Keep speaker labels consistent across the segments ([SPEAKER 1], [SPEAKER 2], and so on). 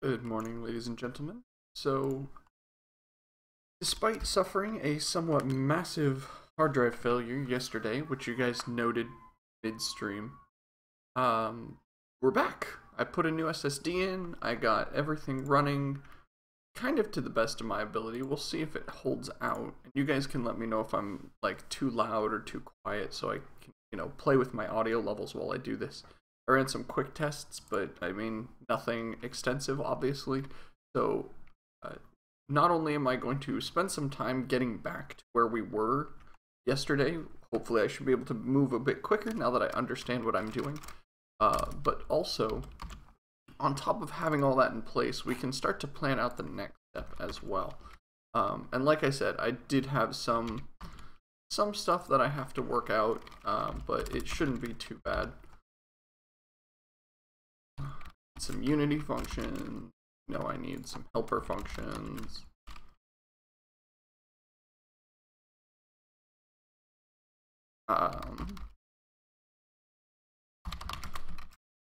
[SPEAKER 1] Good morning, ladies and gentlemen. So, despite suffering a somewhat massive hard drive failure yesterday, which you guys noted midstream, we're back. I put a new SSD in, I got everything running kind of to the best of my ability. We'll see if it holds out. And you guys can let me know if I'm like too loud or too quiet so I can, play with my audio levels while I do this. I ran some quick tests, but I mean, nothing extensive, obviously. So, not only am I going to spend some time getting back to where we were yesterday, hopefully I should be able to move a bit quicker now that I understand what I'm doing, but also, on top of having all that in place, we can start to plan out the next step as well. And like I said, I did have some stuff that I have to work out, but it shouldn't be too bad. Some Unity function. No, I need some helper functions.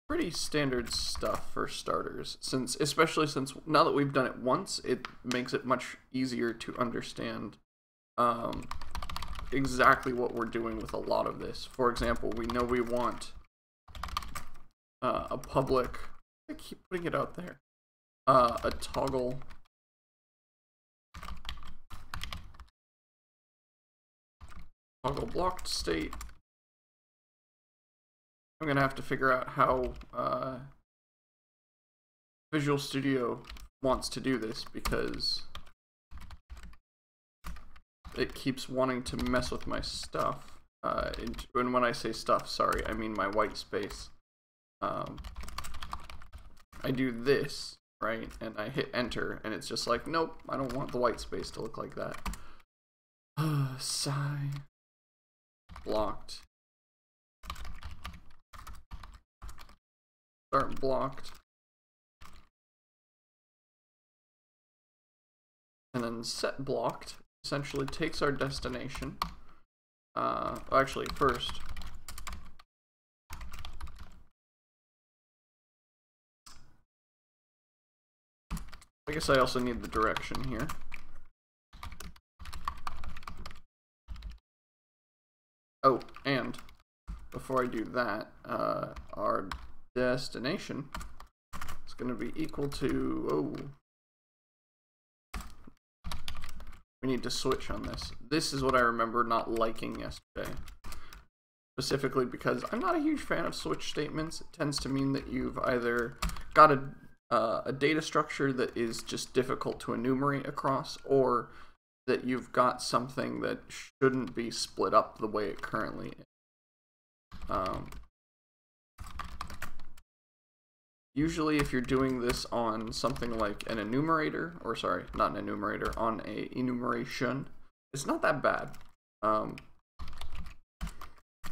[SPEAKER 1] Pretty standard stuff for starters, especially since now that we've done it once, it makes it much easier to understand exactly what we're doing with a lot of this. For example, we know we want a public, I keep putting it out there, a toggle blocked state. I'm gonna have to figure out how Visual Studio wants to do this because it keeps wanting to mess with my stuff. And when I say stuff, sorry, I mean my white space. I do this, right, and I hit enter, and it's just like, nope, I don't want the white space to look like that. Sigh. Blocked. Start blocked. And then set blocked essentially takes our destination. Actually, first, I guess I also need the direction here. Oh, and before I do that, our destination is going to be equal to, we need to switch on this. This is what I remember not liking yesterday. Specifically because I'm not a huge fan of switch statements. It tends to mean that you've either got a data structure that is just difficult to enumerate across, or that you've got something that shouldn't be split up the way it currently is. Usually if you're doing this on something like an enumerator, or sorry, not an enumerator, on a enumeration, it's not that bad. I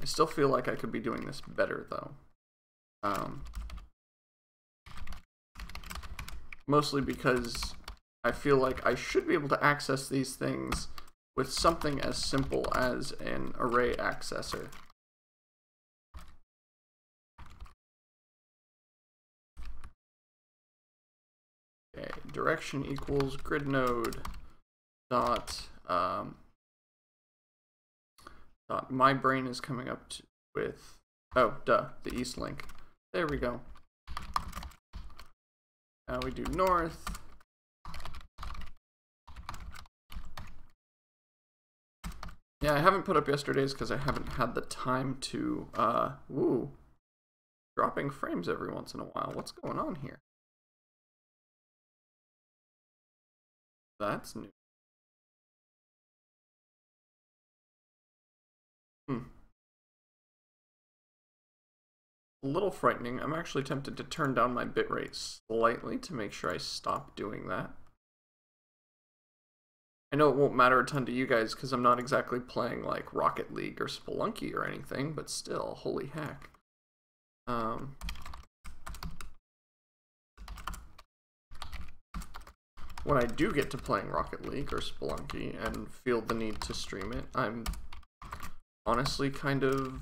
[SPEAKER 1] still feel like I could be doing this better though. Mostly because I feel like I should be able to access these things with something as simple as an array accessor. Okay, direction equals grid node dot my brain is coming up with, oh duh, the east link. There we go. Now we do north. Yeah, I haven't put up yesterday's because I haven't had the time to, dropping frames every once in a while. What's going on here? That's new. A little frightening. I'm actually tempted to turn down my bitrate slightly to make sure I stop doing that. I know it won't matter a ton to you guys because I'm not exactly playing like Rocket League or Spelunky or anything, but still, holy heck. When I do get to playing Rocket League or Spelunky and feel the need to stream it, I'm honestly kind of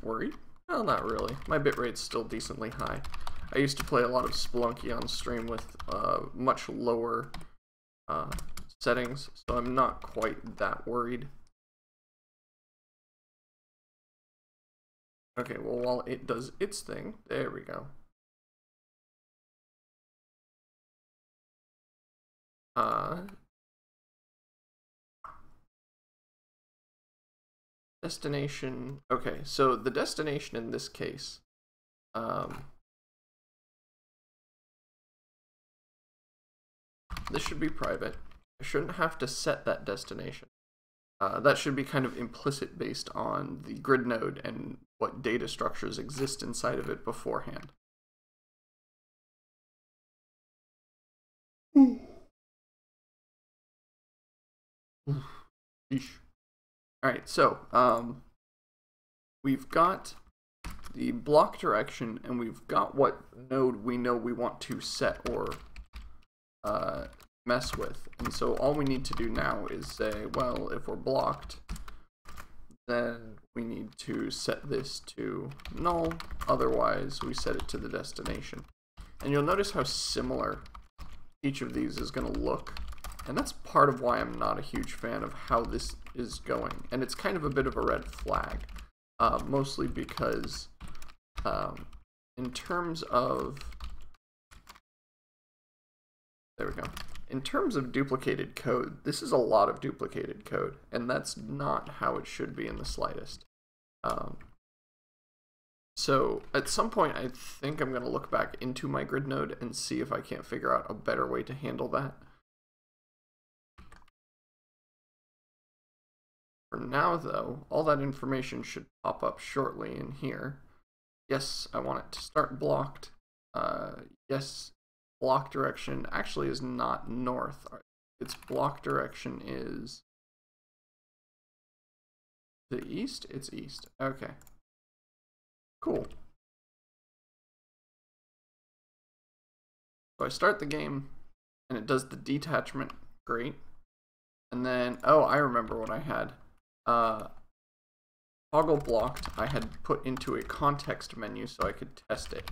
[SPEAKER 1] worried. Well, not really. My bitrate's still decently high. I used to play a lot of Spelunky on stream with much lower settings, so I'm not quite that worried. Okay, well, while it does its thing, there we go. Destination. Okay, so the destination in this case, this should be private. I shouldn't have to set that destination. That should be kind of implicit based on the grid node and what data structures exist inside of it beforehand. Alright, so we've got the block direction and we've got what node we know we want to set or mess with. And so all we need to do now is say, well, if we're blocked, then we need to set this to null, otherwise we set it to the destination. And you'll notice how similar each of these is going to look. And that's part of why I'm not a huge fan of how this is going. And it's kind of a bit of a red flag. Mostly because in terms of... There we go. In terms of duplicated code, this is a lot of duplicated code. And that's not how it should be in the slightest. So at some point, I think I'm going to look back into my grid node and see if I can't figure out a better way to handle that. For now, though, all that information should pop up shortly in here. Yes, I want it to start blocked. Yes, block direction actually is not north. Its block direction is the east? It's east. Okay. Cool. So I start the game, and it does the detachment. Great. And then, oh, I remember what I had. Toggle blocked I had put into a context menu so I could test it.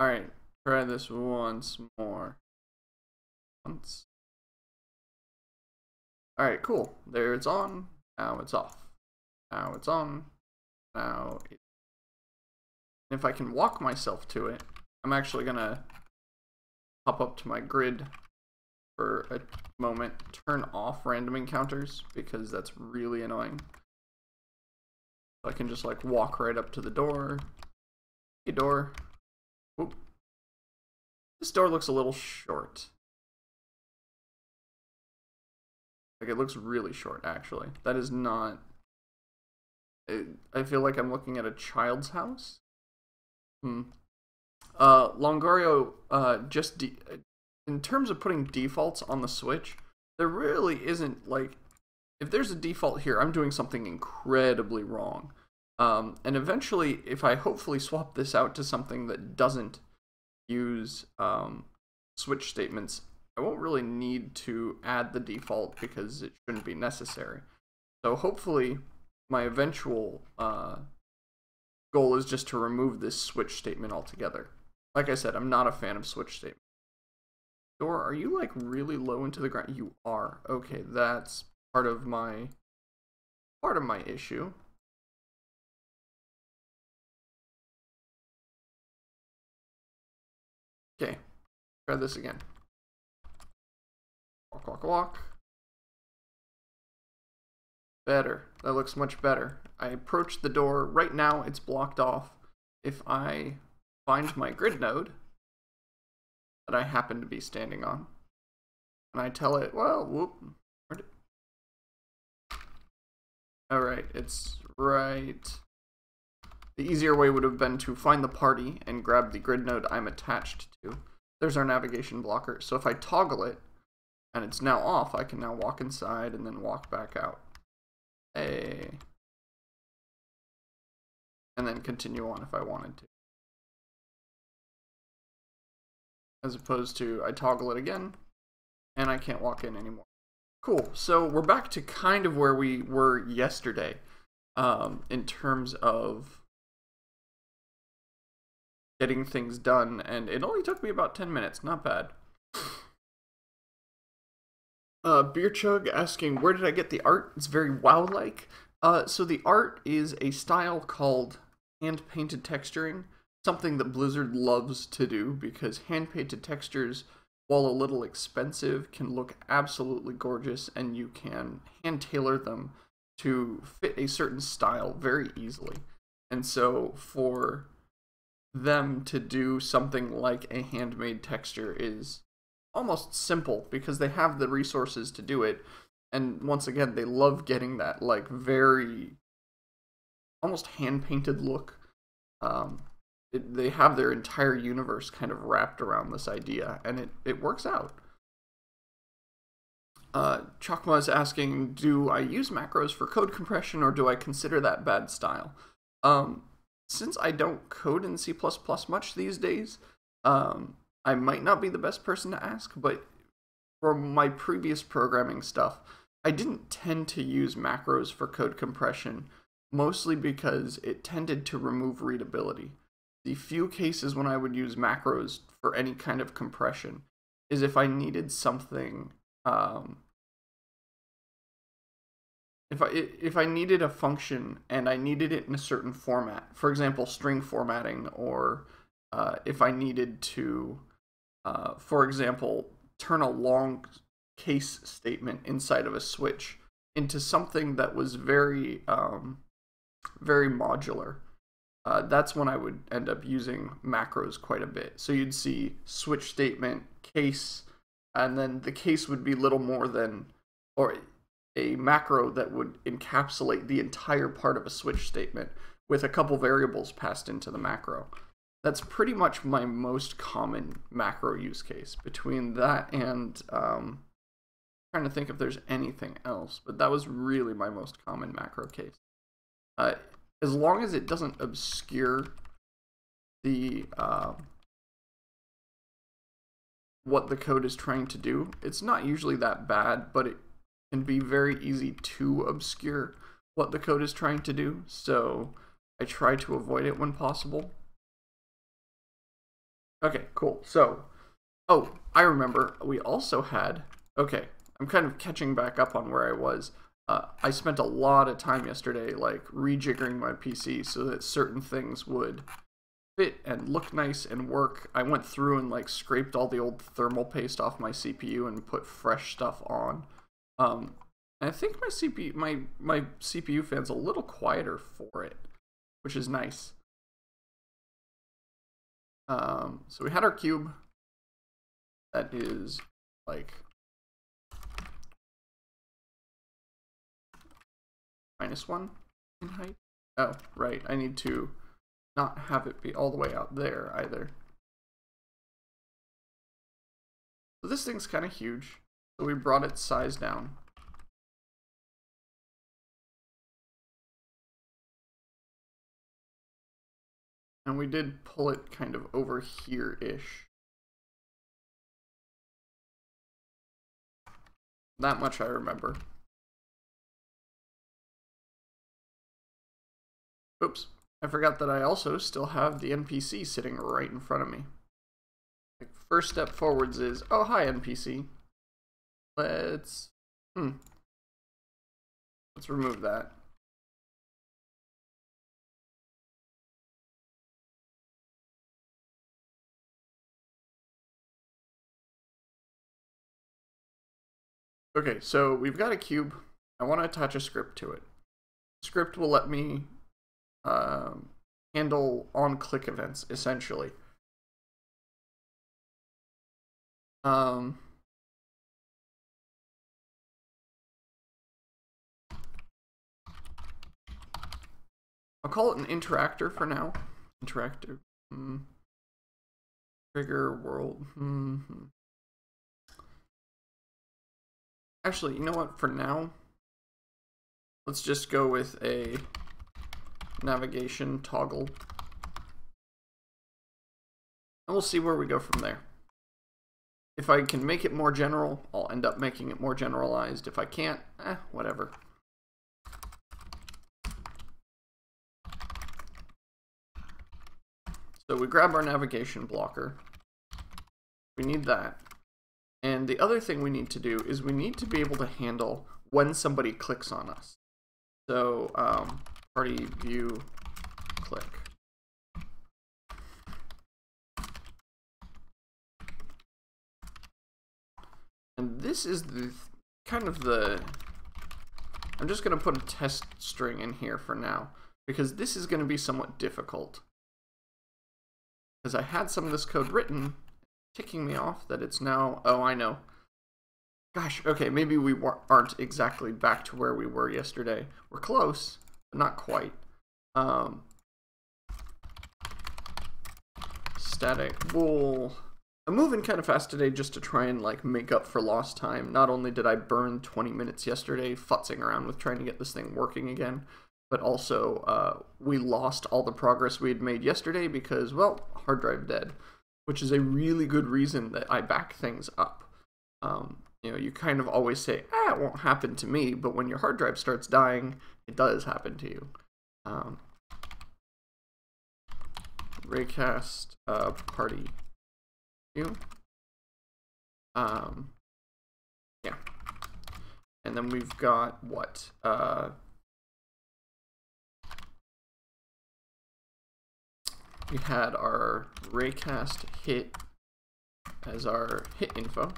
[SPEAKER 1] Alright, try this once more. Alright, cool. There it's on. Now it's off. Now it's on. Now it's... If I can walk myself to it, I'm actually gonna hop up to my grid for a moment, turn off random encounters because that's really annoying. So I can just like walk right up to the door. Hey, door. Oop. This door looks a little short. Like it looks really short actually. That is not... I feel like I'm looking at a child's house. Longorio, just in terms of putting defaults on the Switch, there really isn't, like, if there's a default here, I'm doing something incredibly wrong. And eventually, if I hopefully swap this out to something that doesn't use switch statements, I won't really need to add the default because it shouldn't be necessary. So hopefully, my eventual goal is just to remove this switch statement altogether. Like I said, I'm not a fan of switch statements. Door, are you like really low into the ground? You are. Okay, that's part of my issue. Okay, try this again. Walk, walk, walk. Better. That looks much better. I approach the door. Right now, it's blocked off. If I find my grid node that I happen to be standing on, and I tell it, well, whoop. Alright, it's right. The easier way would have been to find the party and grab the grid node I'm attached to. There's our navigation blocker. So if I toggle it, and it's now off, I can now walk inside and then walk back out. Hey. And then continue on if I wanted to. As opposed to I toggle it again and I can't walk in anymore. Cool. So we're back to kind of where we were yesterday, in terms of getting things done, and it only took me about 10 minutes. Not bad. Beer Chug asking, where did I get the art? It's very WoW-like. So the art is a style called hand-painted texturing, something that Blizzard loves to do because hand-painted textures, while a little expensive, can look absolutely gorgeous, and you can hand-tailor them to fit a certain style very easily. And so for them to do something like a handmade texture is almost simple because they have the resources to do it. And once again, they love getting that like very almost hand-painted look. They have their entire universe kind of wrapped around this idea, and it works out. Chakma is asking, do I use macros for code compression, or do I consider that bad style? Since I don't code in C++ much these days, I might not be the best person to ask, but for my previous programming stuff, I didn't tend to use macros for code compression, mostly because it tended to remove readability. The few cases when I would use macros for any kind of compression is if I needed something, if I needed a function and I needed it in a certain format, for example, string formatting, or if I needed to, for example, turn a long case statement inside of a switch into something that was very, very modular. That's when I would end up using macros quite a bit. So you'd see switch statement, case, and then the case would be little more than, or a macro that would encapsulate the entire part of a switch statement with a couple variables passed into the macro. That's pretty much my most common macro use case. Between that and, trying to think if there's anything else, but that was really my most common macro case. As long as it doesn't obscure the what the code is trying to do, it's not usually that bad, but it can be very easy to obscure what the code is trying to do, so I try to avoid it when possible. Okay, cool. So, oh, I remember we also had, okay, I'm kind of catching back up on where I was. I spent a lot of time yesterday like rejiggering my PC so that certain things would fit and look nice and work. I went through and like scraped all the old thermal paste off my CPU and put fresh stuff on. And I think my CPU fan's a little quieter for it, which is nice. So we had our cube that is like -1 in height. Oh, right. I need to not have it be all the way out there either. So this thing's kind of huge, so we brought its size down. And we did pull it kind of over here-ish. That much I remember. Oops, I forgot that I also still have the NPC sitting right in front of me. Like, first step forwards is, oh hi NPC. Let's remove that. Okay, so we've got a cube. I want to attach a script to it. The script will let me handle on-click events, essentially. I'll call it an interactor for now. Interactor. Trigger world. Actually, you know what? For now, let's just go with a navigation toggle. And we'll see where we go from there. If I can make it more general, I'll end up making it more generalized. If I can't, whatever. So we grab our navigation blocker. We need that. And the other thing we need to do is we need to be able to handle when somebody clicks on us. So party view click. And this is the kind of the, I'm just going to put a test string in here for now, because this is going to be somewhat difficult. Because I had some of this code written, ticking me off that it's now, oh, I know. Gosh, okay, maybe we aren't exactly back to where we were yesterday. We're close, but not quite. Static bool. I'm moving kind of fast today just to try and like make up for lost time. Not only did I burn 20 minutes yesterday futzing around with trying to get this thing working again, but also we lost all the progress we had made yesterday because, well, hard drive dead, which is a really good reason that I back things up. You know, you kind of always say, it won't happen to me, but when your hard drive starts dying, it does happen to you. Raycast party view. Yeah. And then we've got what? We had our Raycast hit as our hit info.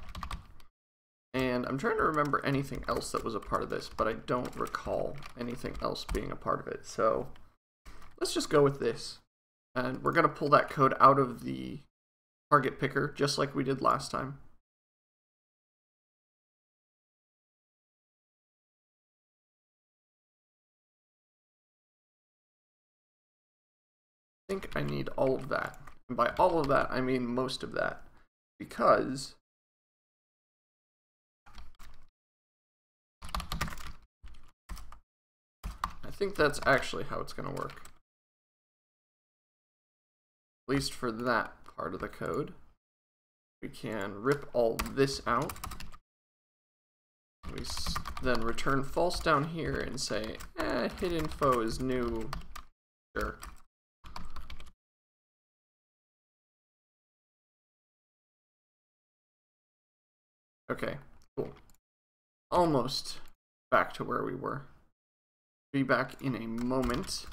[SPEAKER 1] And I'm trying to remember anything else that was a part of this, but I don't recall anything else being a part of it. So let's just go with this. And we're going to pull that code out of the target picker, just like we did last time. I think I need all of that. And by all of that, I mean most of that. Because I think that's actually how it's going to work. At least for that part of the code. We can rip all this out. We then return false down here and say, hit info is new. Sure. Okay, cool. Almost back to where we were. Be back in a moment.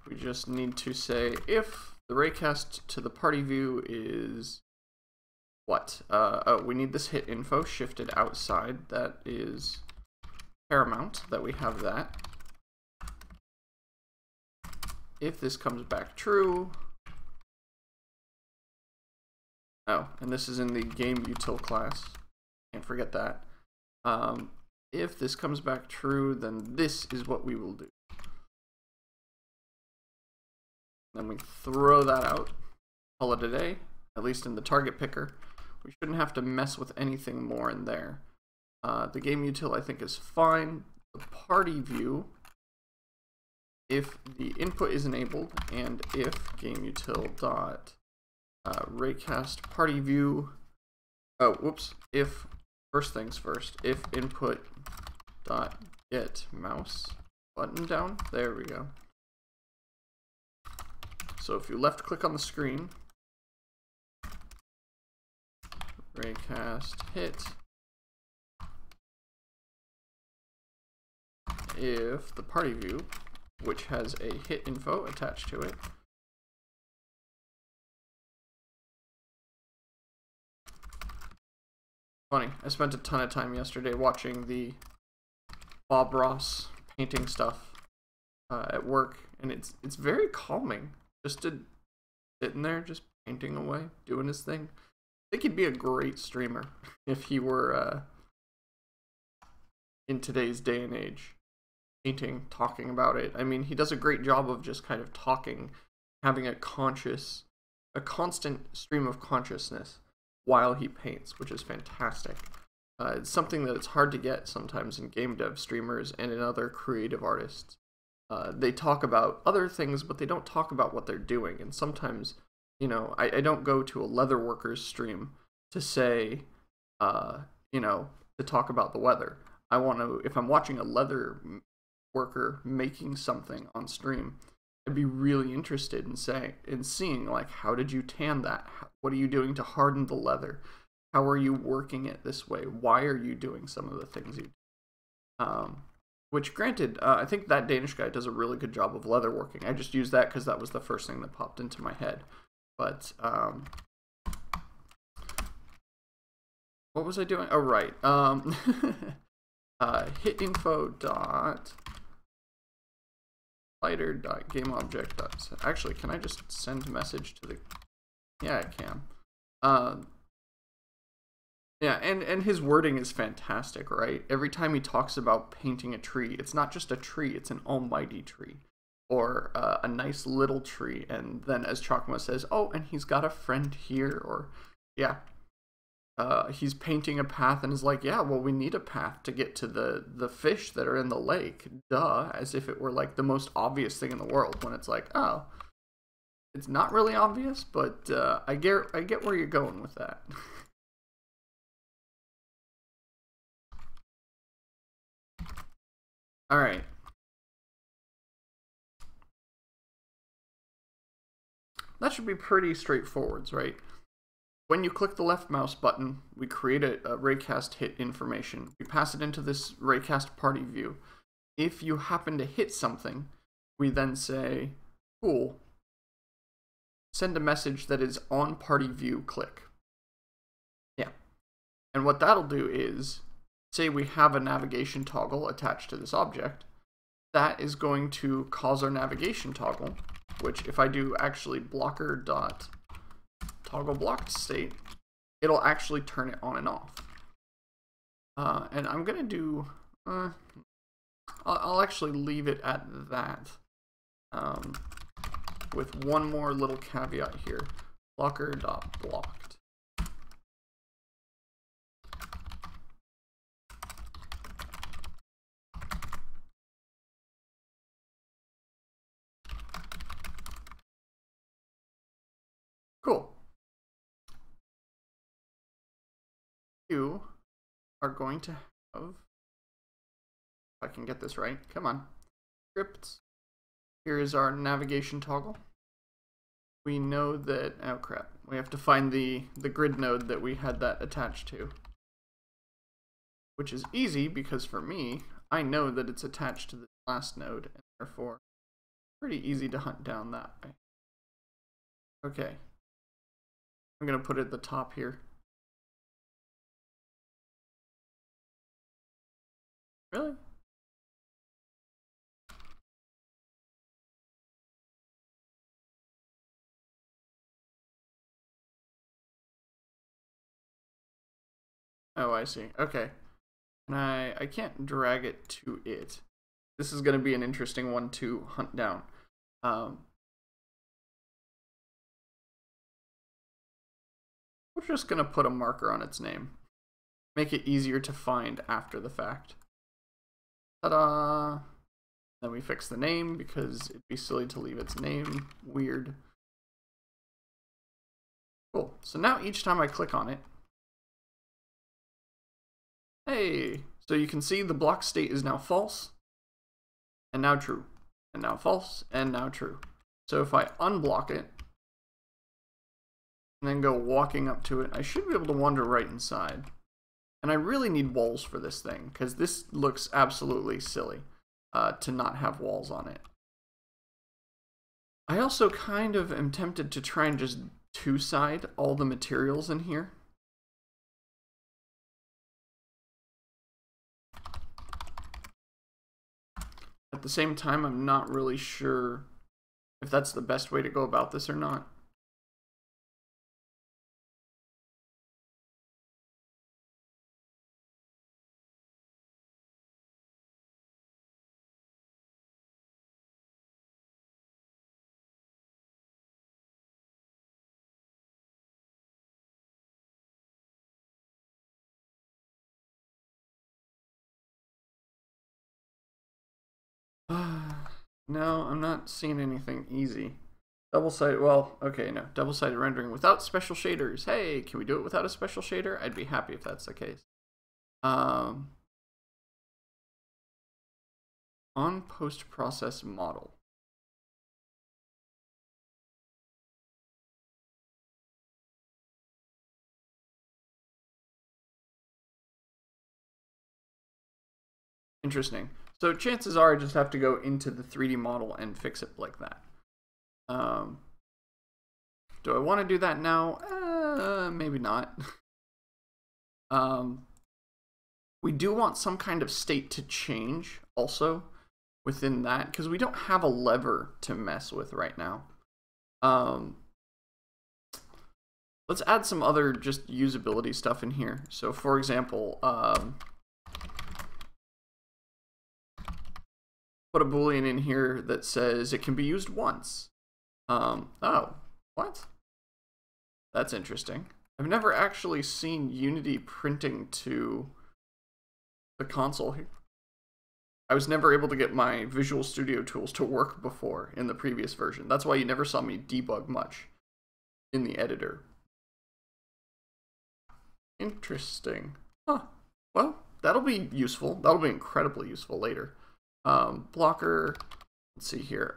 [SPEAKER 1] We just need to say if the raycast to the party view is what? Oh, we need this hit info shifted outside. That is paramount that we have that. If this comes back true. Oh, and this is in the GameUtil class. Can't forget that. If this comes back true, then this is what we will do. Then we throw that out, call it a day, at least in the target picker. We shouldn't have to mess with anything more in there. The GameUtil I think is fine. The party view, if the input is enabled, and if GameUtil dot raycast party view, oh, whoops, if, first things first, if input dot get mouse button down, there we go. So if you left click on the screen, raycast hit, if the party view, which has a hit info attached to it, funny, I spent a ton of time yesterday watching the Bob Ross painting stuff at work, and it's very calming just to sit in there just painting away, doing his thing. I think he'd be a great streamer if he were in today's day and age, painting, talking about it. I mean, he does a great job of just kind of talking, having a constant stream of consciousness while he paints, which is fantastic. It's something that it's hard to get sometimes in game dev streamers and in other creative artists. They talk about other things, but they don't talk about what they're doing. And sometimes, you know, I don't go to a leatherworker's stream to say, you know, to talk about the weather. I want to, if I'm watching a leather worker making something on stream, I'd be really interested in seeing, like, how did you tan that? What are you doing to harden the leather? How are you working it this way? Why are you doing some of the things you do? Which, granted, I think that Danish guy does a really good job of leather working. I just used that because that was the first thing that popped into my head. But, what was I doing? Oh, right. Hitinfo dot lighter dot game object dot. Actually, can I just send a message to the? Yeah, I can. Yeah, and his wording is fantastic, right? Every time he talks about painting a tree, it's not just a tree; it's an almighty tree, or a nice little tree. And then, as Chakma says, "Oh, and he's got a friend here," or yeah. He's painting a path and is like, yeah, well, we need a path to get to the fish that are in the lake. Duh, as if it were like the most obvious thing in the world, when it's like, oh, it's not really obvious, but I get where you're going with that. All right. That should be pretty straightforward, right? When you click the left mouse button, we create a raycast hit information. We pass it into this raycast party view. If you happen to hit something, we then say, cool, send a message that is on party view, click. Yeah. And what that'll do is, say we have a navigation toggle attached to this object, that is going to cause our navigation toggle, which if I do actually blocker dot toggle blocked state, it'll actually turn it on and off. And I'm gonna do, I'll actually leave it at that, with one more little caveat here, blocker dot blocked. Cool. You are going to have, if I can get this right, come on, scripts. Here is our navigation toggle. We know that, oh crap, we have to find the grid node that we had that attached to. Which is easy because for me, I know that it's attached to the last node, and therefore pretty easy to hunt down that way. Okay. I'm gonna put it at the top here. Really? Oh, I see. Okay. And I can't drag it to it. This is gonna be an interesting one to hunt down. We're just gonna put a marker on its name. Make it easier to find after the fact. Ta-da! Then we fix the name because it'd be silly to leave its name weird. Cool. So now each time I click on it, hey, so you can see the block state is now false, and now true, and now false, and now true. So if I unblock it, and then go walking up to it, I should be able to wander right inside. And I really need walls for this thing, because this looks absolutely silly to not have walls on it. I also kind of am tempted to try and just two-side all the materials in here. At the same time, I'm not really sure if that's the best way to go about this or not. No, I'm not seeing anything easy. Double-sided, well, okay, no. Double-sided rendering without special shaders. Hey, can we do it without a special shader? I'd be happy if that's the case. On post-process model. Interesting. So chances are I just have to go into the 3D model and fix it like that. Do I want to do that now? Maybe not. We do want some kind of state to change also within that, because we don't have a lever to mess with right now. Let's add some other just usability stuff in here. So for example, put a boolean in here that says it can be used once. Oh, what? That's interesting. I've never actually seen Unity printing to the console here. I was never able to get my Visual Studio tools to work before in the previous version. That's why you never saw me debug much in the editor. Interesting. Huh. Well, that'll be useful. That'll be incredibly useful later. Blocker, let's see here.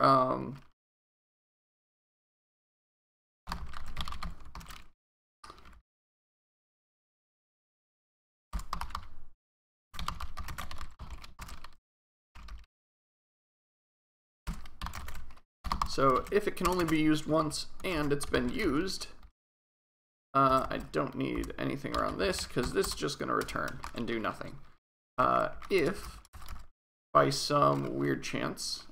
[SPEAKER 1] So if it can only be used once and it's been used, I don't need anything around this because this is just going to return and do nothing. If by some weird chance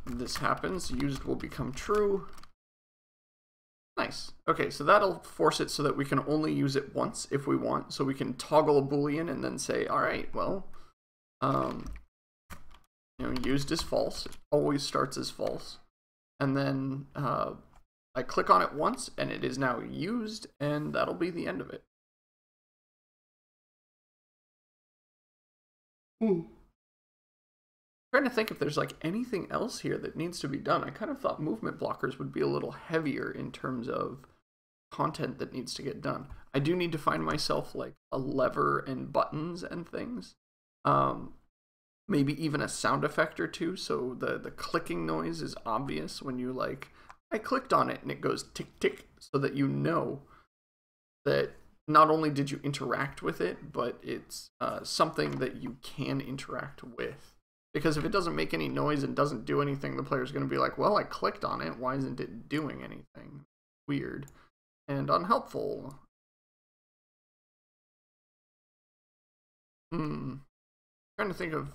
[SPEAKER 1] this happens, used will become true. Nice. Okay, so that'll force it so that we can only use it once if we want. So we can toggle a boolean and then say, all right, well, you know, used is false. It always starts as false. And then I click on it once and it is now used, and that'll be the end of it. Trying to think if there's like anything else here that needs to be done. I kind of thought movement blockers would be a little heavier in terms of content that needs to get done. I do need to find myself like a lever and buttons and things. Maybe even a sound effect or two, so the clicking noise is obvious when you like, I clicked on it and it goes tick tick, so that you know that not only did you interact with it, but it's something that you can interact with. Because if it doesn't make any noise and doesn't do anything, the player's going to be like, well, I clicked on it, why isn't it doing anything? Weird and unhelpful. Trying to think of,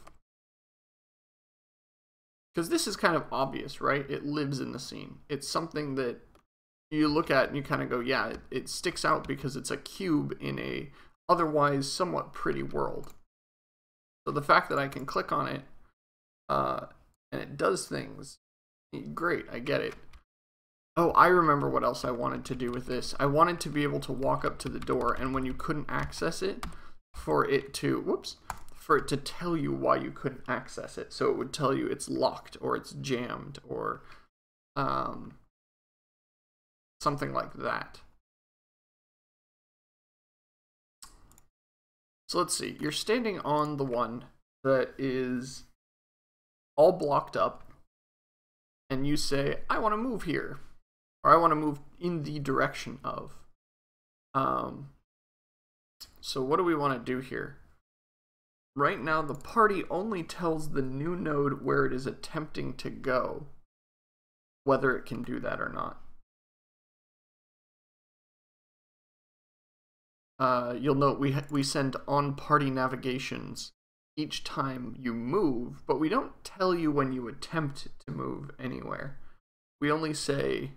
[SPEAKER 1] because this is kind of obvious, right? It lives in the scene. It's something that you look at and you kind of go, yeah, it sticks out because it's a cube in a otherwise somewhat pretty world. So the fact that I can click on it and it does things, great, I get it. Oh, I remember what else I wanted to do with this. I wanted to be able to walk up to the door, and when you couldn't access it, for it to tell you why you couldn't access it. So it would tell you it's locked or it's jammed or something like that. So let's see. You're standing on the one that is all blocked up, and you say, I want to move here, or I want to move in the direction of. So what do we want to do here? Right now, the party only tells the new node where it is attempting to go, whether it can do that or not. You'll note we send on party navigations each time you move, but we don't tell you when you attempt to move anywhere. We only say,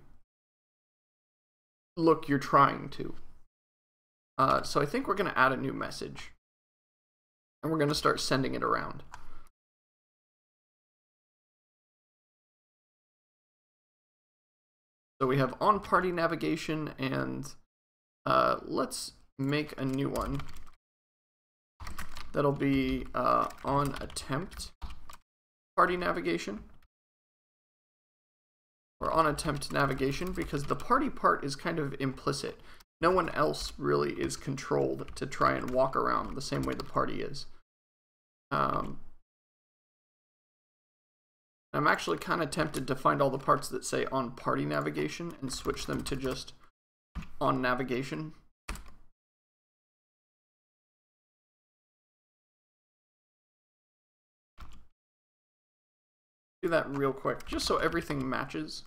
[SPEAKER 1] look, you're trying to. So I think we're going to add a new message. And we're going to start sending it around. So we have on party navigation, and let's make a new one. That'll be on attempt party navigation. or on attempt navigation, because the party part is kind of implicit. No one else really is controlled to try and walk around the same way the party is. I'm actually kind of tempted to find all the parts that say on party navigation and switch them to just on navigation. Do that real quick, just so everything matches.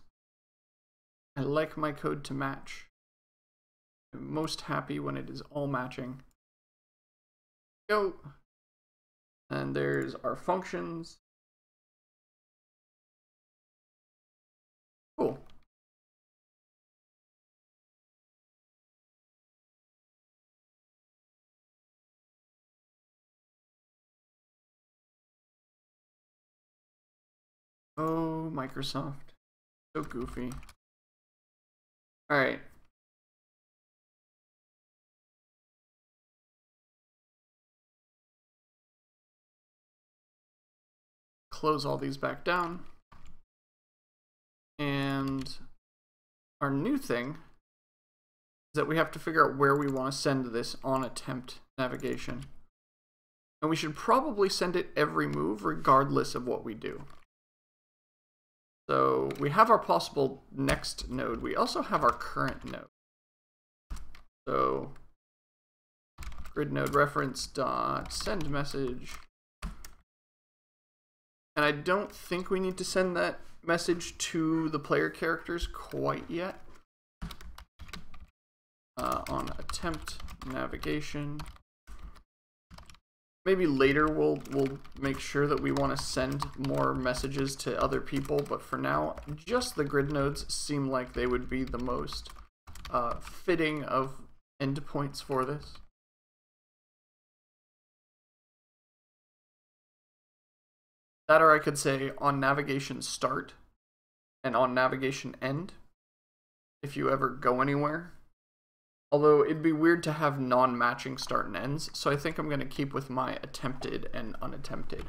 [SPEAKER 1] I like my code to match. I'm most happy when it is all matching. Go. And there's our functions. Cool. Oh, Microsoft. So goofy. Alright. Close all these back down. And our new thing is that we have to figure out where we want to send this on attempt navigation. And we should probably send it every move regardless of what we do. So we have our possible next node. We also have our current node. So grid node reference dot send message. And I don't think we need to send that message to the player characters quite yet. On attempt navigation. Maybe later we'll make sure that we want to send more messages to other people, but for now, just the grid nodes seem like they would be the most fitting of endpoints for this. That, or I could say on navigation start and on navigation end if you ever go anywhere. Although it'd be weird to have non-matching start and ends, so I think I'm going to keep with my attempted and unattempted.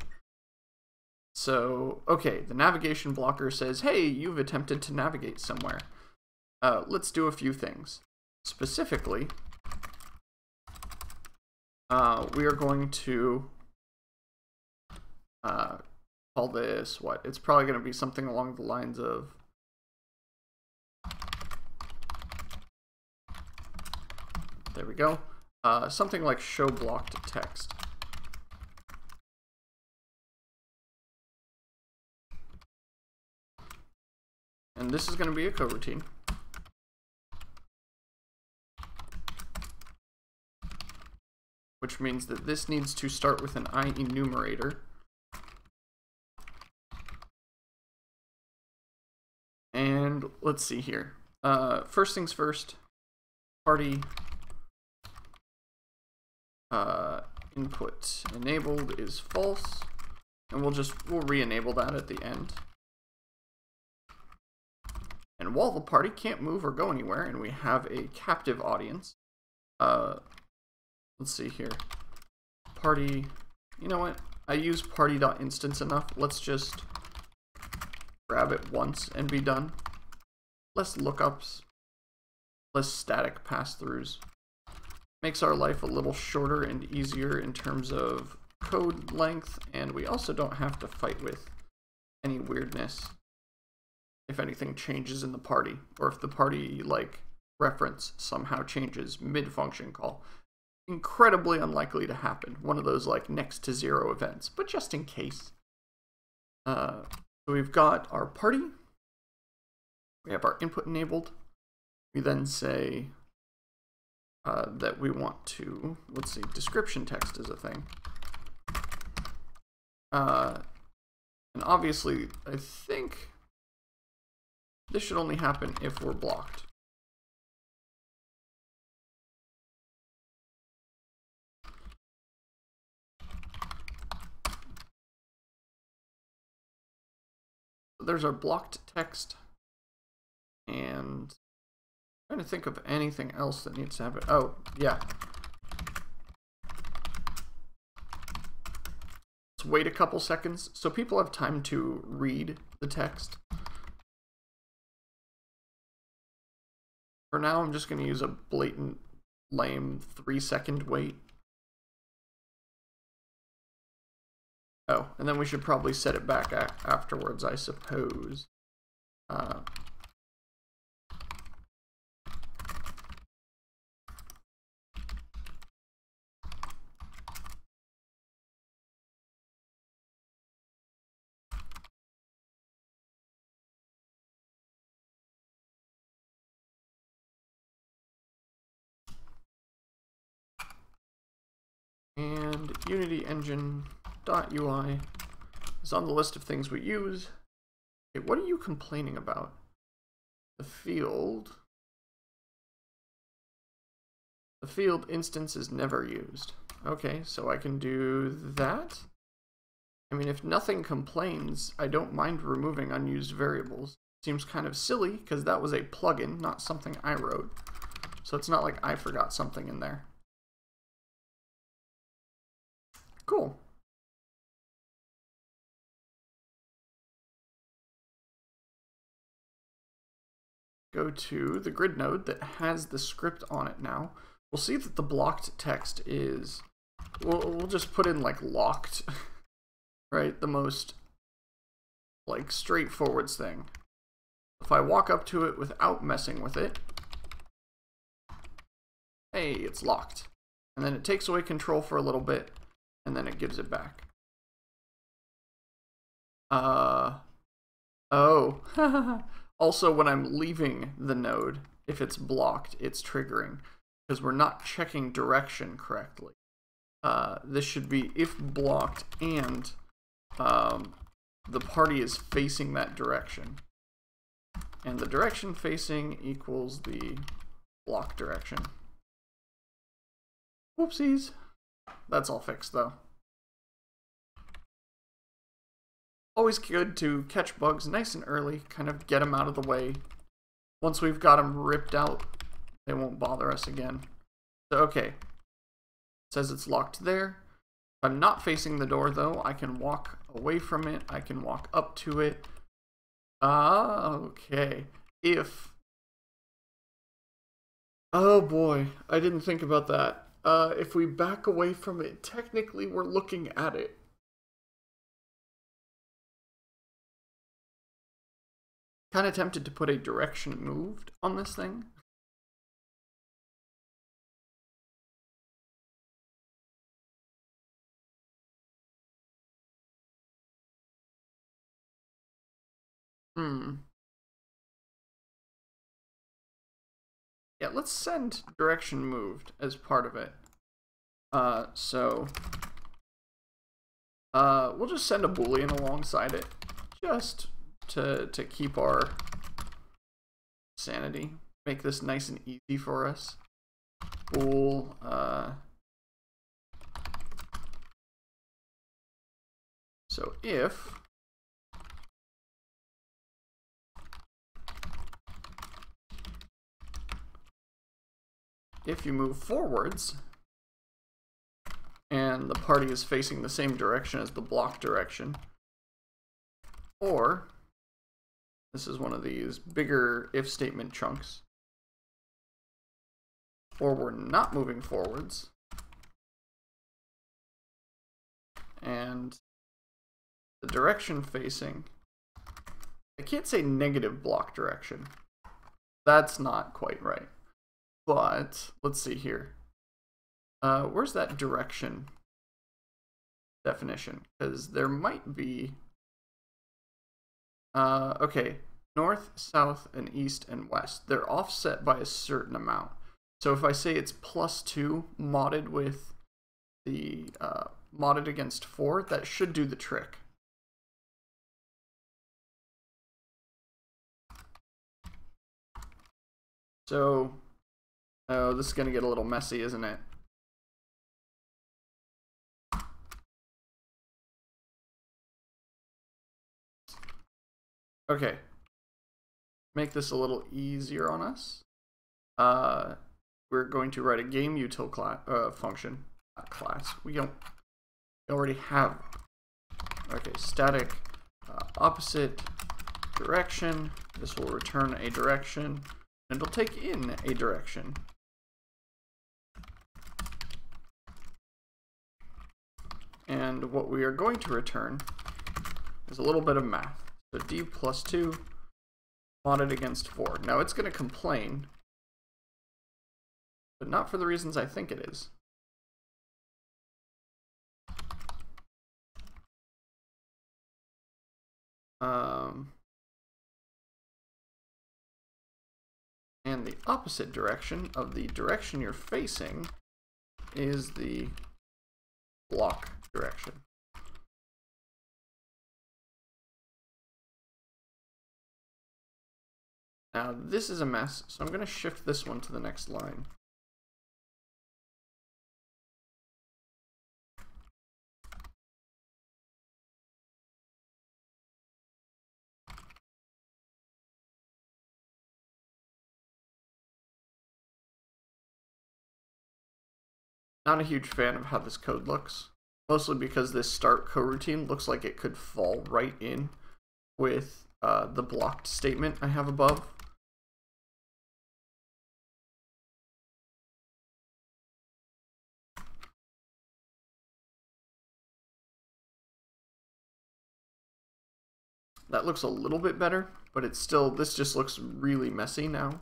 [SPEAKER 1] So, okay, the navigation blocker says, hey, you've attempted to navigate somewhere. Let's do a few things. Specifically, we are going to call this, what? It's probably going to be something along the lines of there we go. Something like show blocked text. And this is going to be a coroutine. Which means that this needs to start with an IEnumerator. And let's see here. First things first, party input enabled is false, and we'll re-enable that at the end. And while the party can't move or go anywhere, and we have a captive audience, let's see here. Party, you know what? I use party.instance enough. Let's just grab it once and be done. Less lookups, less static pass-throughs. Makes our life a little shorter and easier in terms of code length, and we also don't have to fight with any weirdness if anything changes in the party, or if the party like reference somehow changes mid-function call. Incredibly unlikely to happen. One of those like next to zero events, but just in case. So we've got our party. We have our input enabled. We then say that we want to, let's see, description text is a thing. And obviously, I think this should only happen if we're blocked. There's our blocked text, and I'm trying to think of anything else that needs to happen. Oh, yeah. Let's wait a couple seconds so people have time to read the text. For now, I'm just going to use a blatant, lame 3-second wait. Oh, and then we should probably set it back afterwards, I suppose. And Unity Engine.ui is on the list of things we use. Okay, what are you complaining about? The field instance is never used. Okay, so I can do that. I mean, if nothing complains, I don't mind removing unused variables. Seems kind of silly, because that was a plugin, not something I wrote. So it's not like I forgot something in there. Cool. Go to the grid node that has the script on it now. We'll see that the blocked text is, we'll just put in like locked, right? The most like straightforward thing. If I walk up to it without messing with it, hey, it's locked. And then it takes away control for a little bit, and then it gives it back. Oh. Also, when I'm leaving the node, if it's blocked, it's triggering, because we're not checking direction correctly. This should be if blocked and the party is facing that direction. And the direction facing equals the block direction. Whoopsies. That's all fixed, though. Always good to catch bugs nice and early, kind of get them out of the way. Once we've got them ripped out, they won't bother us again. So, okay. It says it's locked there. If I'm not facing the door, though, I can walk away from it. I can walk up to it. Okay. Oh boy, I didn't think about that. If we back away from it, technically we're looking at it. Kind of tempted to put a direction moved on this thing. Yeah, let's send direction moved as part of it. We'll just send a boolean alongside it, just to keep our sanity. Make this nice and easy for us. Bool, so if you move forwards and the party is facing the same direction as the block direction, or this is one of these bigger if statement chunks, or we're not moving forwards and the direction facing, I can't say negative block direction. That's not quite right. But let's see here. Where's that direction definition? Because there might be. Okay, north, south, and east and west. They're offset by a certain amount. So if I say it's +2 modded with the modded against 4, that should do the trick. So. Oh, this is going to get a little messy, isn't it? Okay. Make this a little easier on us. We're going to write a GameUtil function. Not class. We already have. Okay, static opposite direction. This will return a direction. and it'll take in a direction. And what we are going to return is a little bit of math. So d plus 2 modded against 4. Now it's going to complain, but not for the reasons I think it is. And the opposite direction of the direction you're facing is the block direction. Now this is a mess, so I'm going to shift this one to the next line. Not a huge fan of how this code looks, mostly because this start coroutine looks like it could fall right in with the blocked statement I have above. That looks a little bit better, but it's still, this just looks really messy now.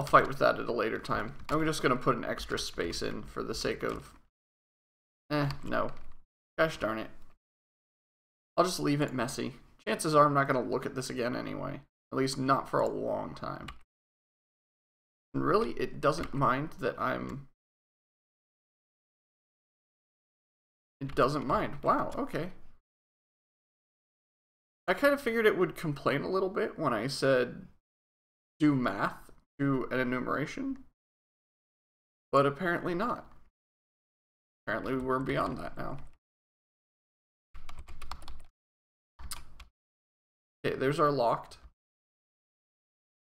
[SPEAKER 1] I'll fight with that at a later time. I'm just going to put an extra space in for the sake of... no. Gosh darn it. I'll just leave it messy. Chances are I'm not going to look at this again anyway. At least not for a long time. And really, it doesn't mind that I'm... It doesn't mind. Wow, okay. I kind of figured it would complain a little bit when I said do math to an enumeration, but apparently not. Apparently we're beyond that now. Okay, there's our locked.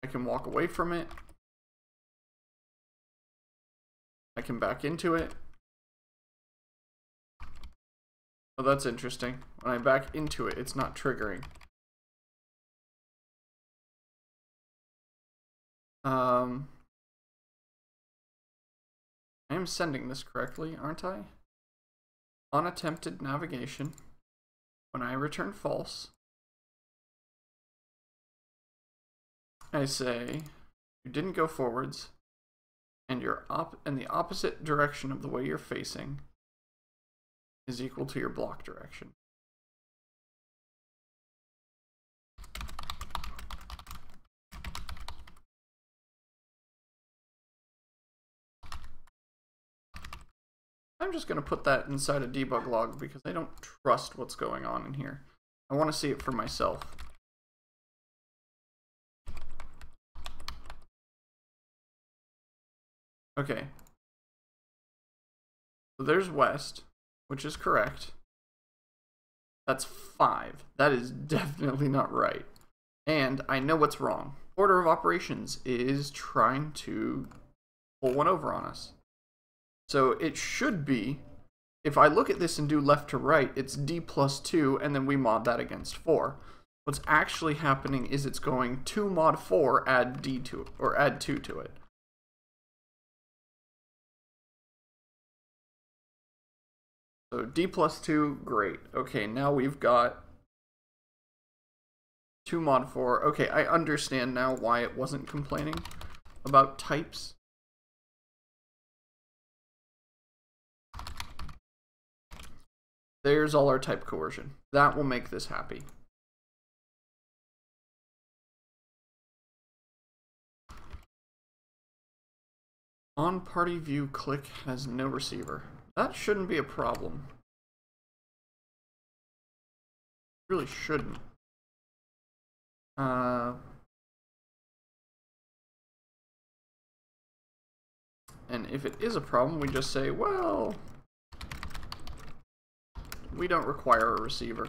[SPEAKER 1] I can walk away from it. I can back into it. Oh, that's interesting. When I back into it, it's not triggering. I am sending this correctly, aren't I? Unattempted navigation. When I return false, I say you didn't go forwards, and your the opposite direction of the way you're facing is equal to your block direction. I'm just going to put that inside a debug log because I don't trust what's going on in here. I want to see it for myself. Okay. So there's west, which is correct. That's 5. That is definitely not right. And I know what's wrong. Order of operations is trying to pull one over on us. So it should be, if I look at this and do left to right, it's d plus 2, and then we mod that against 4. What's actually happening is it's going 2 mod 4, add d to it, or add 2 to it. So d plus 2, great. Okay, now we've got 2 mod 4. Okay, I understand now why it wasn't complaining about types. There's all our type coercion. That will make this happy. On party view, click has no receiver. That shouldn't be a problem. Really shouldn't. And if it is a problem, we just say, well, we don't require a receiver.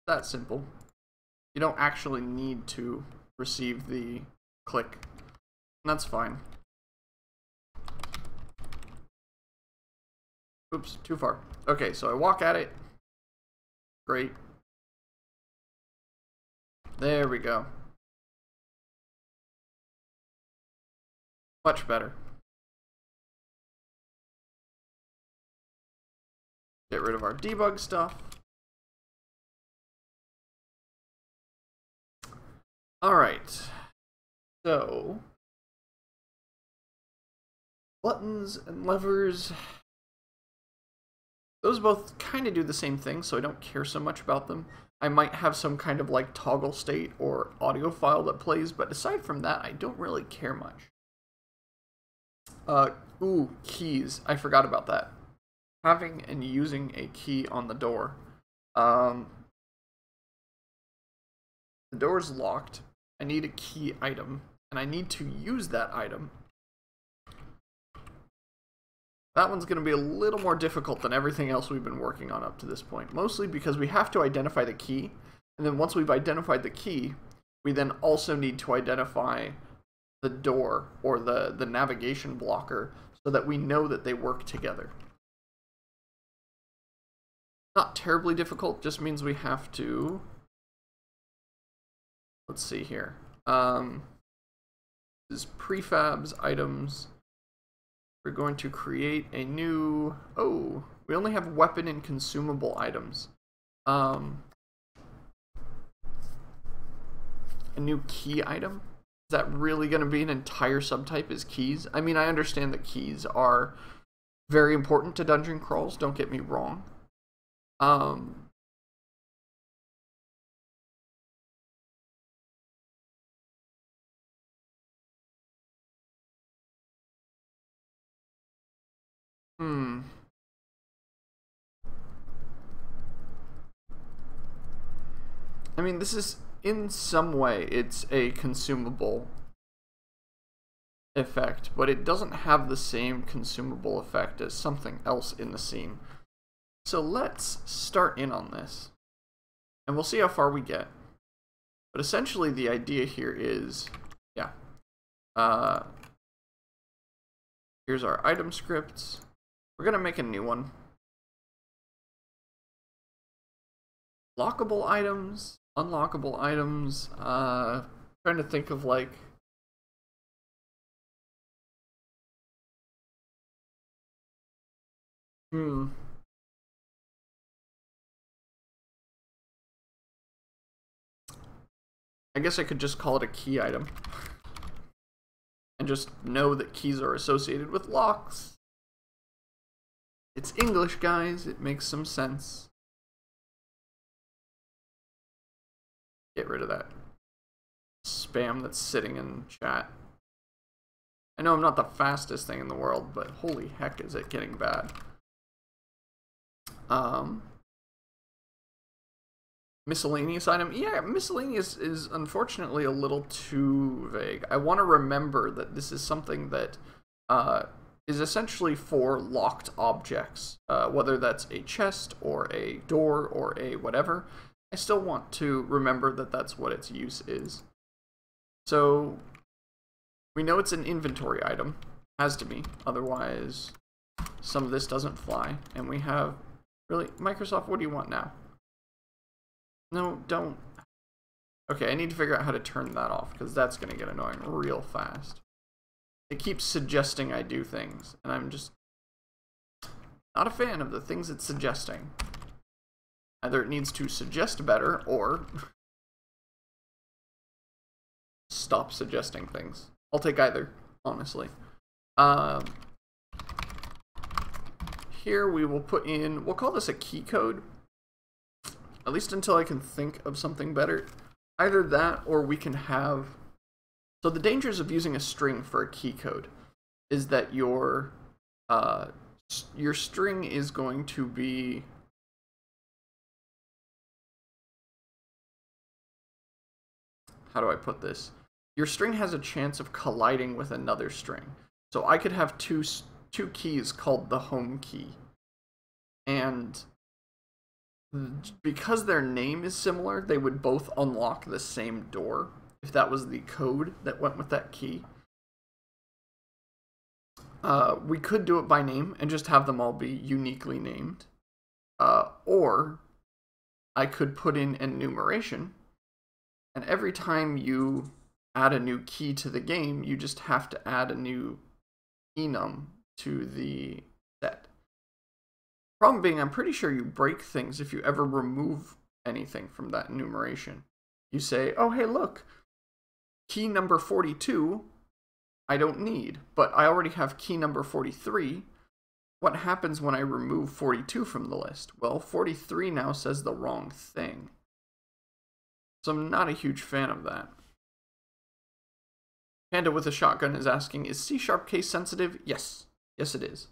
[SPEAKER 1] That simple. You don't actually need to receive the click. And that's fine. Oops, too far. Okay, so I walk at it. Great. There we go. Much better. Get rid of our debug stuff. Alright. So, buttons and levers, those both kind of do the same thing, so I don't care so much about them. I might have some kind of like toggle state or audio file that plays, but aside from that, I don't really care much. Ooh, keys. I forgot about that. Having and using a key on the door. The door's locked. I need a key item, and I need to use that item. That one's going to be a little more difficult than everything else we've been working on up to this point. Mostly because we have to identify the key, and then once we've identified the key, we then also need to identify the door or the navigation blocker so that we know that they work together. Not terribly difficult, just means we have to... Let's see here. This is prefabs, items. We're going to create a new... Oh, we only have weapon and consumable items. A new key item? Is that really going to be an entire subtype is keys? I mean, I understand that keys are very important to dungeon crawls, don't get me wrong. I mean, this is, in some way, it's a consumable effect, but it doesn't have the same consumable effect as something else in the scene. So let's start in on this, and we'll see how far we get. But essentially the idea here is, yeah, here's our item scripts. We're gonna make a new one. Lockable items, unlockable items, trying to think of like, I guess I could just call it a key item. And just know that keys are associated with locks. It's English, guys. It makes some sense. Get rid of that spam that's sitting in chat. I know I'm not the fastest thing in the world, but holy heck is it getting bad. Miscellaneous item. Yeah, miscellaneous is unfortunately a little too vague. I want to remember that this is something that is essentially for locked objects, whether that's a chest or a door or a whatever. I still want to remember that that's what its use is. So we know it's an inventory item. Has to be, otherwise some of this doesn't fly. And we have, really, Microsoft, what do you want now? No, don't. Okay, I need to figure out how to turn that off, because that's going to get annoying real fast. It keeps suggesting I do things, and I'm just not a fan of the things it's suggesting. Either it needs to suggest better, or stop suggesting things. I'll take either, honestly. Here we will put in, we'll call this a key code. At least until I can think of something better. Either that, or we can have... So the dangers of using a string for a key code is that your string is going to be... How do I put this? Your string has a chance of colliding with another string. So I could have two keys called the home key. And because their name is similar, they would both unlock the same door, if that was the code that went with that key. We could do it by name and just have them all be uniquely named. Or I could put in enumeration And every time you add a new key to the game, you just have to add a new enum to the set. Problem being, I'm pretty sure you break things if you ever remove anything from that enumeration. You say, oh, hey, look, key number 42, I don't need, but I already have key number 43. What happens when I remove 42 from the list? Well, 43 now says the wrong thing. So I'm not a huge fan of that. Panda with a shotgun is asking, is C# case sensitive? Yes. Yes, it is.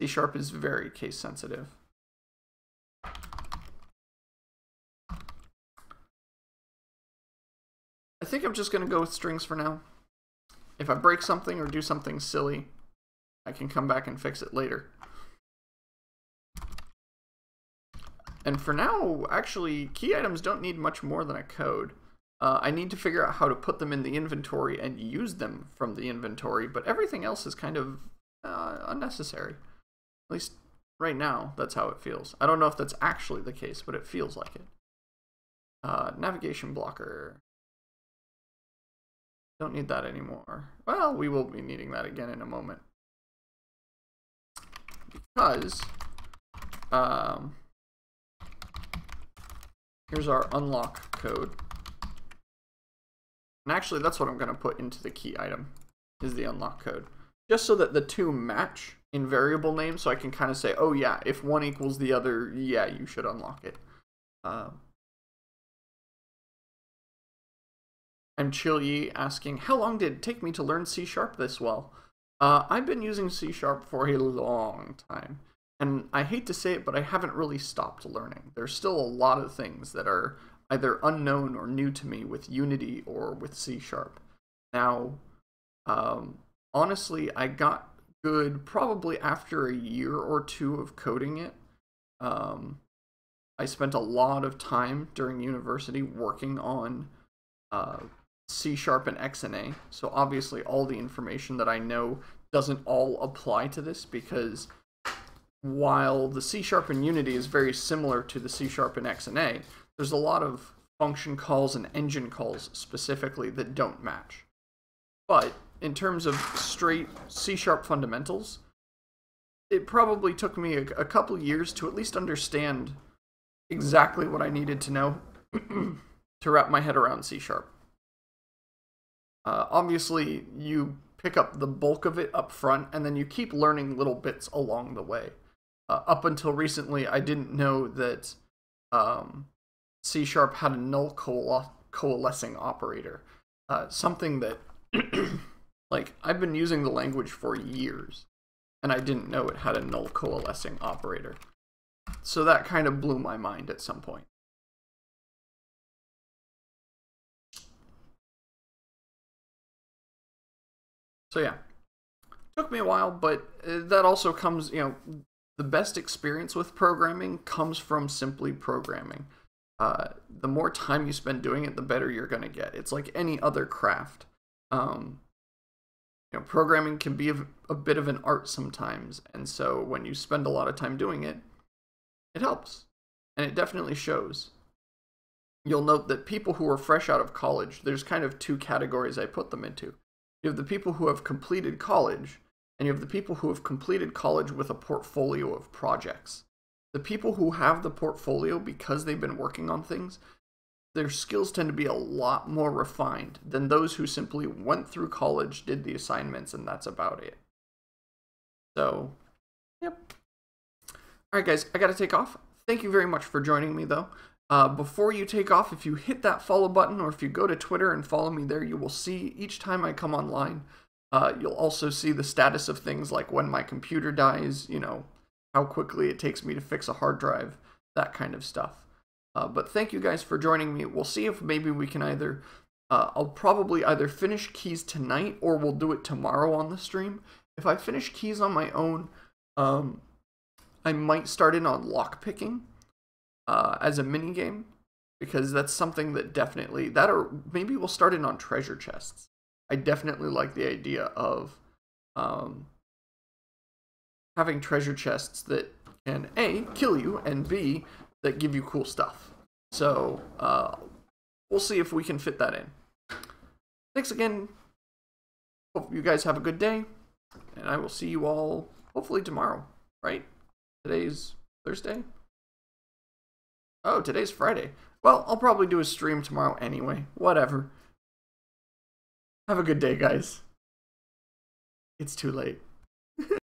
[SPEAKER 1] C# is very case sensitive. I think I'm just going to go with strings for now. If I break something or do something silly, I can come back and fix it later. And for now, actually, key items don't need much more than a code. I need to figure out how to put them in the inventory and use them from the inventory, but everything else is kind of unnecessary. At least right now, that's how it feels. I don't know if that's actually the case, but it feels like it. Navigation blocker. Don't need that anymore. Well, we will be needing that again in a moment. Because, here's our unlock code. And actually, that's what I'm going to put into the key item, is the unlock code. Just so that the two match in variable names, so I can kind of say, oh yeah, if one equals the other, yeah, you should unlock it. I'm Chilyi asking, how long did it take me to learn C# this well? I've been using C# for a long time. And I hate to say it, but I haven't really stopped learning. There's still a lot of things that are either unknown or new to me with Unity or with C#. Now, honestly, I got good probably after a year or two of coding it. I spent a lot of time during university working on C# and XNA, so obviously all the information that I know doesn't all apply to this, because while the C# in Unity is very similar to the C# in XNA, there's a lot of function calls and engine calls specifically that don't match. But in terms of straight C# fundamentals, it probably took me a couple years to at least understand exactly what I needed to know to wrap my head around C#. Obviously, you pick up the bulk of it up front, and then you keep learning little bits along the way. Up until recently, I didn't know that C# had a null coalescing operator. Something that, like, I've been using the language for years, and I didn't know it had a null coalescing operator. So that kind of blew my mind at some point. So yeah, took me a while, but that also comes, you know, the best experience with programming comes from simply programming. The more time you spend doing it, the better you're going to get. It's like any other craft. You know, programming can be a bit of an art sometimes, and so when you spend a lot of time doing it, it helps, and it definitely shows. You'll note that people who are fresh out of college, there's kind of two categories I put them into. You have the people who have completed college, and you have the people who have completed college with a portfolio of projects. The people who have the portfolio because they've been working on things, their skills tend to be a lot more refined than those who simply went through college, did the assignments, and that's about it. So, yep. Alright guys, I gotta take off. Thank you very much for joining me though. Before you take off, if you hit that follow button, or if you go to Twitter and follow me there, you will see each time I come online. You'll also see the status of things like when my computer dies, you know, how quickly it takes me to fix a hard drive, that kind of stuff. But thank you guys for joining me. We'll see if maybe we can either, I'll probably either finish keys tonight or we'll do it tomorrow on the stream. If I finish keys on my own, I might start in on lockpicking as a mini game, because that's something that definitely, that, or maybe we'll start in on treasure chests. I definitely like the idea of having treasure chests that can A, kill you, and B, that give you cool stuff. So we'll see if we can fit that in. Thanks again. Hope you guys have a good day. And I will see you all hopefully tomorrow, right? Today's Thursday? Oh, today's Friday. Well, I'll probably do a stream tomorrow anyway. Whatever. Have a good day, guys. It's too late.